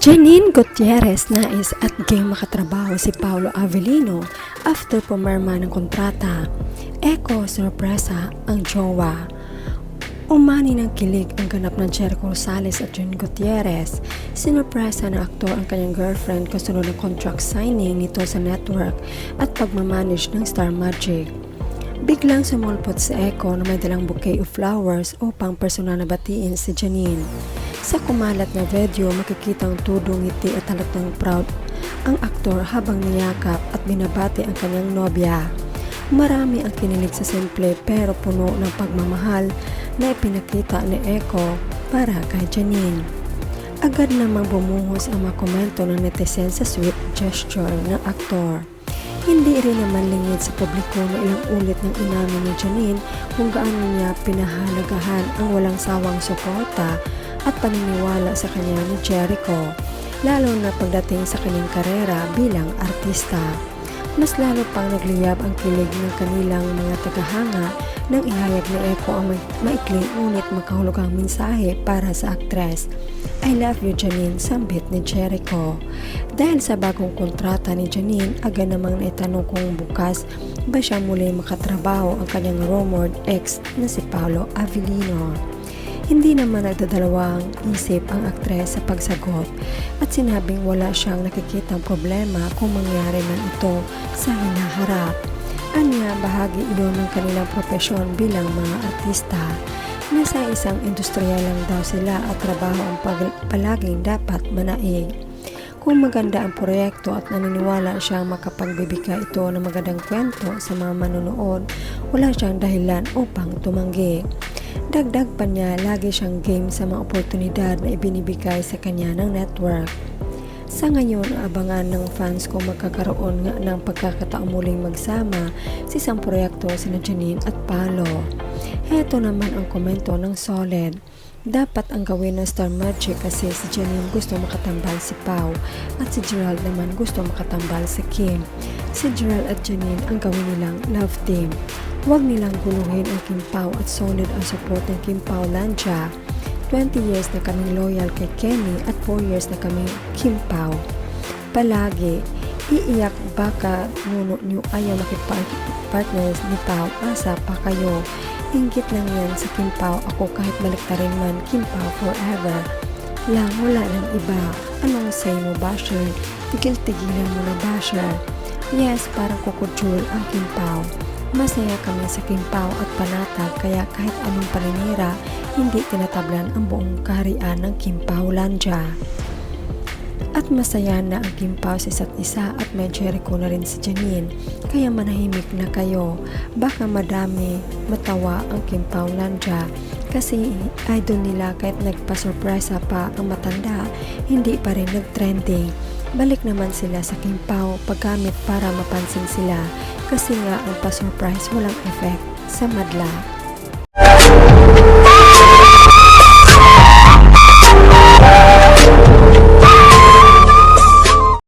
Janine Gutierrez nais at game makatrabaho si Paolo Avellino after pumirma ng kontrata. Eko sorpresa ang jowa. Umani ng kilig ang ganap ng Jericho Rosales at Janine Gutierrez. Sinurpresa ng aktor ang kanyang girlfriend kasunod ng contract signing nito sa network at pagmamanage ng Star Magic. Biglang sumulpot si Eko na may dalang bouquet of flowers upang personal na batiin si Janine. Sa kumalat na video, makikita ang tudong ngiti at halatang proud ang aktor habang niyakap at binabati ang kanyang nobya. Marami ang kinilig sa simple pero puno ng pagmamahal na ipinakita ni Eko para kay Janine. Agad namang bumuhos ang mga komento ng netizen sa sweet gesture ng aktor. Hindi rin naman lingid sa publiko na ilang ulit ng inamin ni Janine kung gaano niya pinahalagahan ang walang sawang suporta at paniniwala sa kanya ni Jericho, lalo na pagdating sa kanyang karera bilang artista. Mas lalo pang nagliyab ang kilig ng kanilang mga tagahanga nang ihayag ni Eko ang maikling ngunit makahulugang mensahe para sa aktres. I love you Janine, sambit ni Jericho. Dahil sa bagong kontrata ni Janine, agad namang naitanong kung bukas ba siya muli makatrabaho ang kanyang rumored ex na si Paolo Avellino. Hindi naman nagdadalawang isip ang aktres sa pagsagot at sinabing wala siyang nakikitang problema kung mangyari man ito sa hinaharap. Anya, bahagi iyon ng kanilang propesyon bilang mga artista. Nasa isang industriya lang daw sila at trabaho ang palaging dapat manaig. Kung maganda ang proyekto at naniniwala siyang makapagbibigay ito ng magandang kwento sa mga manonood, wala siyang dahilan upang tumanggi. Dagdag pa niya, lagi siyang game sa mga oportunidad na ibinibigay sa kanya ng network. Sa ngayon, abangan ng fans kung magkakaroon nga ng pagkakataong muling magsama sa isang proyekto sina Janine at Paolo. Heto naman ang komento ng Solid. Dapat ang gawin ng Star Magic kasi si Janine gusto makatambal si Pao at si Gerald naman gusto makatambal si Kim. Si Gerald at Janine ang gawin nilang love team. Huwag nilang guluhin ang Kim Pao at solid ang support ng Kim Pao Lanja. 20 years na kaming loyal kay Kenny at 4 years na kaming Kim Pao. Palagi, iiyak baka nuno nyo ayaw makipag-partners ni Pao, asa pa kayo. Inggit lang yan sa Kim Pao, ako kahit baliktarin man, Kim Pao forever. Lang, wala ng iba. Anong say mo, Basher? Tigil-tigilan mo na, Basher. Yes, parang kukudjul ang Kim Pao. Masaya kami sa Kim Pao at panatag kaya kahit anong paninira, hindi tinatablan ang buong kaharian ng Kim Pao Lanja. At masaya na ang Kim Pao sa isa't isa at may Jericho na rin si Janine, kaya manahimik na kayo. Baka madami matawa ang Kim Pao Lanja kasi idol nila kahit nagpa-surpresa pa ang matanda, hindi pa rin nag-trending. Balik naman sila sa Kim Pao paggamit para mapansin sila kasi nga ang pa-surprise walang effect sa madla.